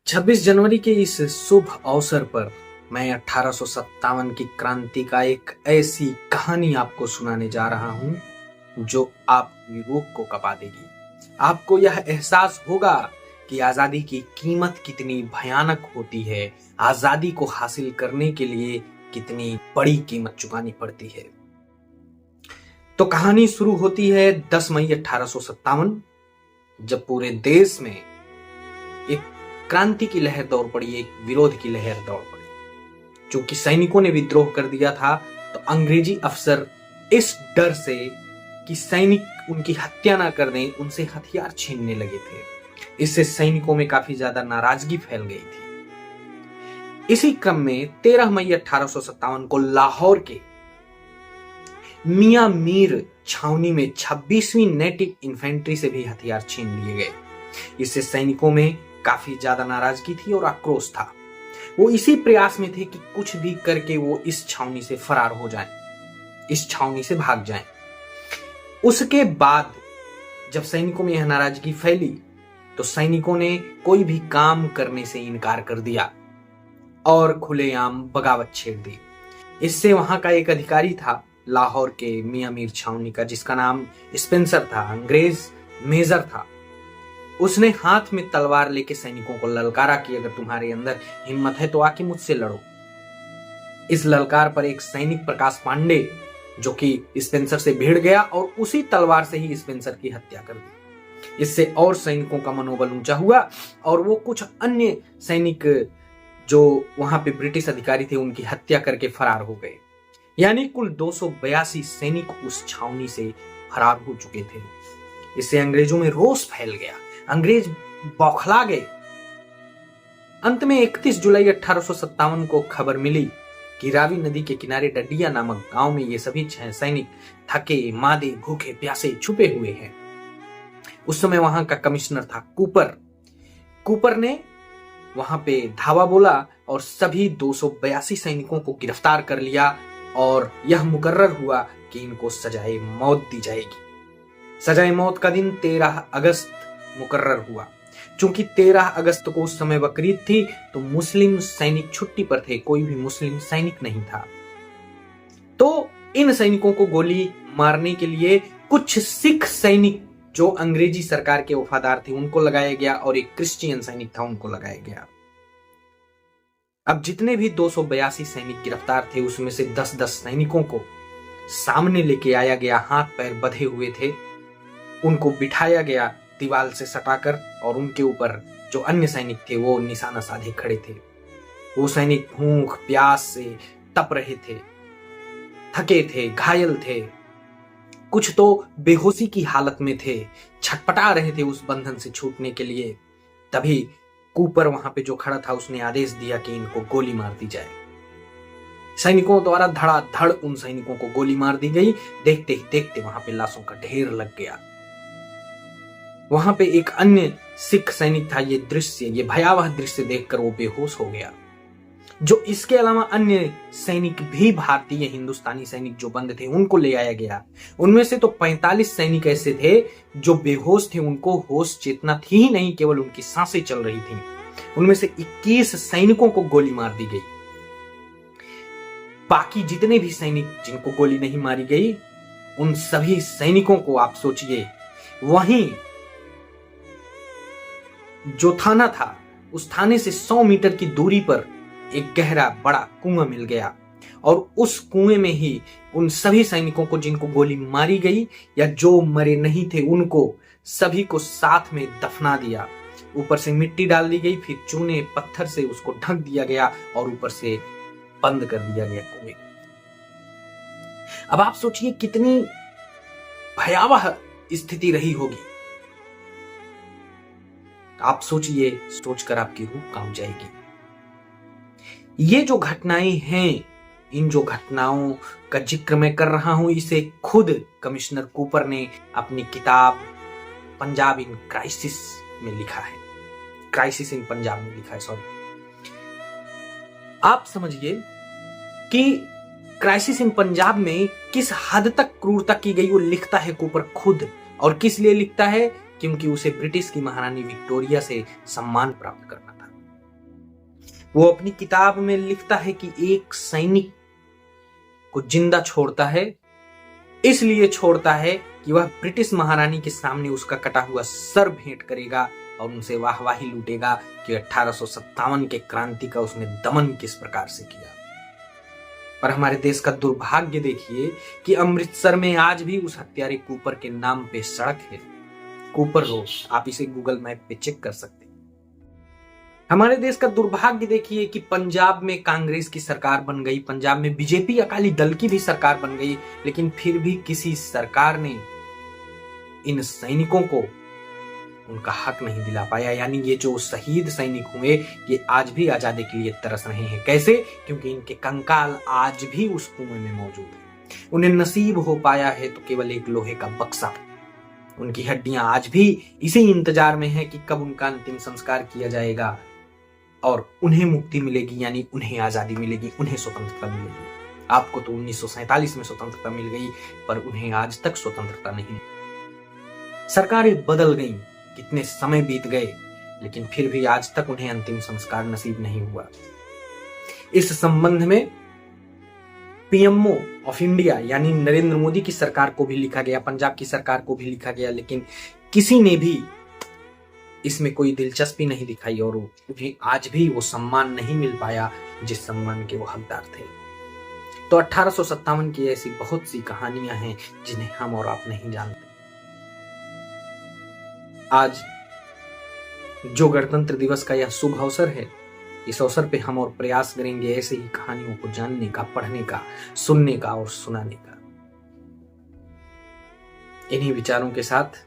26 जनवरी के इस शुभ अवसर पर मैं 1857 की क्रांति का एक ऐसी कहानी आपको सुनाने जा रहा हूं जो आपकी रूह को कपा देगी। आपको यह एहसास होगा कि आजादी की कीमत कितनी भयानक होती है, आजादी को हासिल करने के लिए कितनी बड़ी कीमत चुकानी पड़ती है। तो कहानी शुरू होती है 10 मई 1857, जब पूरे देश में एक क्रांति की लहर दौड़ पड़ी, एक विरोध की लहर दौड़ पड़ी। चूंकि सैनिकों ने विद्रोह कर दिया था, तो अंग्रेजी अफसर इस डर से कि सैनिक उनकी हत्या ना कर दें, उनसे हथियार छीनने लगे थे। इससे सैनिकों में काफी ज्यादा नाराजगी फैल गई थी। इसी क्रम में 13 मई 1857 को लाहौर के मियां मीर छावनी में 26वीं नेटिव इन्फेंट्री से भी हथियार छीन लिए गए। इससे सैनिकों में काफी ज्यादा नाराजगी थी और आक्रोश था। वो इसी प्रयास में थे कि कुछ भी करके वो इस छावनी से फरार हो जाएं, इस छावनी से भाग जाएं। उसके बाद जब सैनिकों में यह नाराजगी फैली, तो सैनिकों ने कोई भी काम करने से इनकार कर दिया और खुलेआम बगावत छेड़ दी। इससे वहां का एक अधिकारी था लाहौर के मियां मीर छावनी का, जिसका नाम स्पेंसर था, अंग्रेज मेजर था। उसने हाथ में तलवार लेके सैनिकों को ललकारा कि अगर तुम्हारे अंदर हिम्मत है तो आके मुझसे लड़ो। इस ललकार पर एक सैनिक प्रकाश पांडे, जो कि स्पेंसर से भिड़ गया और उसी तलवार से ही स्पेंसर की हत्या कर दी। इससे और सैनिकों का मनोबल ऊंचा हुआ और वो कुछ अन्य सैनिक जो वहां पे ब्रिटिश अधिकारी थे उनकी हत्या करके फरार हो गए। यानी कुल 282 सैनिक उस छावनी से फरार हो चुके थे। इससे अंग्रेजों में रोष फैल गया, अंग्रेज बौखला गए। अंत में 31 जुलाई 1857 को खबर मिली कि रावी नदी के किनारे डडिया नामक गांव में ये सभी 6 सैनिक थके मादे भूखे प्यासे छुपे हुए हैं। उस समय वहां का कमिश्नर था कूपर ने वहां पे धावा बोला और सभी 282 सैनिकों को गिरफ्तार कर लिया और यह मुकर्रर हुआ कि इनको सजाए मौत दी जाएगी। सजाए मौत का दिन 13 अगस्त मुकर्रर हुआ। चूंकि 13 अगस्त को उस समय बकरीद थी, तो मुस्लिम सैनिक छुट्टी पर थे, कोई भी मुस्लिम सैनिक नहीं था। तो इन सैनिकों को गोली मारने के लिए कुछ सिख सैनिक जो अंग्रेजी सरकार के वफादार थे उनको लगाया गया और एक क्रिश्चियन सैनिक था उनको लगाया गया। अब जितने भी 282 सैनिक गिरफ्तार थे, उसमें से 10-10 सैनिकों को सामने लेके आया गया, हाथ पैर बंधे हुए थे। उनको बिठाया गया दीवार से सटाकर और उनके ऊपर जो अन्य सैनिक थे वो निशाना साधे खड़े थे। वो सैनिक भूख प्यास से तप रहे थे, थके थे, घायल थे, कुछ तो बेहोशी की हालत में थे, छटपटा रहे थे उस बंधन से छूटने के लिए। तभी कूपर वहां पे जो खड़ा था उसने आदेश दिया कि इनको गोली मार दी जाए। सैनिकों द्वारा धड़ाधड़ उन सैनिकों को गोली मार दी गई। देखते ही देखते वहां पे लाशों का ढेर लग गया। वहां पे एक अन्य सिख सैनिक था। ये भयावह दृश्य देखकर वो बेहोश हो गया। जो इसके अलावा अन्य सैनिक भी, भारतीय हिंदुस्तानी सैनिक जो बंद थे, उनको ले आया गया। उनमें से तो 45 सैनिक ऐसे थे जो बेहोश थे, उनको होश चेतना थी ही नहीं, केवल उनकी सांसें चल रही थी। उनमें से 21 सैनिकों को गोली मार दी गई। बाकी जितने भी सैनिक जिनको गोली नहीं मारी गई, उन सभी सैनिकों को आप सोचिए, वहीं जो थाना था उस थाने से 100 मीटर की दूरी पर एक गहरा बड़ा कुआं मिल गया और उस कुएं में ही उन सभी सैनिकों को जिनको गोली मारी गई या जो मरे नहीं थे, उनको सभी को साथ में दफना दिया। ऊपर से मिट्टी डाल दी गई, फिर चूने पत्थर से उसको ढक दिया गया और ऊपर से बंद कर दिया गया कुएं। अब आप सोचिए कितनी भयावह स्थिति रही होगी। आप सोचिए, सोचकर आपकी रूह कांप जाएगी। ये जो घटनाएं हैं, इन जो घटनाओं का जिक्र मैं कर रहा हूं, इसे खुद कमिश्नर कूपर ने अपनी किताब पंजाब इन क्राइसिस में लिखा है। क्राइसिस इन पंजाब में लिखा है, सॉरी। आप समझिए कि क्राइसिस इन पंजाब में किस हद तक क्रूरता की गई वो लिखता है कूपर खुद। और किस लिए लिखता है? क्योंकि उसे ब्रिटिश की महारानी विक्टोरिया से सम्मान प्राप्त करना था। वो अपनी किताब में लिखता है कि एक सैनिक को जिंदा छोड़ता है, इसलिए छोड़ता है कि वह ब्रिटिश महारानी के सामने उसका कटा हुआ सर भेंट करेगा और उनसे वाहवाही लूटेगा कि 1857 के क्रांति का उसने दमन किस प्रकार से किया। पर हमारे देश का दुर्भाग्य देखिए कि अमृतसर में आज भी उस हत्यारे कूपर के नाम पे सड़क है, कूपर रोड। आप इसे गूगल मैप पे चेक कर सकते हैं। हमारे देश का दुर्भाग्य देखिए कि पंजाब में कांग्रेस की सरकार बन गई, पंजाब में बीजेपी अकाली दल की भी सरकार बन गई, लेकिन फिर भी किसी सरकार ने इन सैनिकों को उनका हक नहीं दिला पाया। यानी ये जो शहीद सैनिक हुए ये आज भी आजादी के लिए तरस रहे हैं। कैसे? क्योंकि इनके कंकाल आज भी उस कुएं में मौजूद है। उन्हें नसीब हो पाया है तो केवल एक लोहे का बक्सा। उनकी हड्डियां आज भी इसी इंतजार में है कि कब उनका अंतिम संस्कार किया जाएगा और उन्हें मुक्ति मिलेगी, यानी उन्हें आजादी मिलेगी, उन्हें स्वतंत्रता मिलेगी। आपको तो 1947 में स्वतंत्रता मिल गई, पर उन्हें आज तक स्वतंत्रता नहीं। सरकारें बदल गईं, कितने समय बीत गए, लेकिन फिर भी आज तक उन्हें अंतिम संस्कार नसीब नहीं हुआ। इस संबंध में पीएमओ ऑफ इंडिया यानी नरेंद्र मोदी की सरकार को भी लिखा गया, पंजाब की सरकार को भी लिखा गया, लेकिन किसी ने भी इसमें कोई दिलचस्पी नहीं दिखाई और उन्हें आज भी वो सम्मान नहीं मिल पाया जिस सम्मान के वो हकदार थे। तो 1857 की ऐसी बहुत सी कहानियां हैं जिन्हें हम और आप नहीं जानते। आज जो गणतंत्र दिवस का यह शुभ अवसर है, इस अवसर पे हम और प्रयास करेंगे ऐसे ही कहानियों को जानने का, पढ़ने का, सुनने का और सुनाने का। इन्हीं विचारों के साथ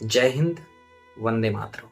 जय हिंद, वंदे मातरम।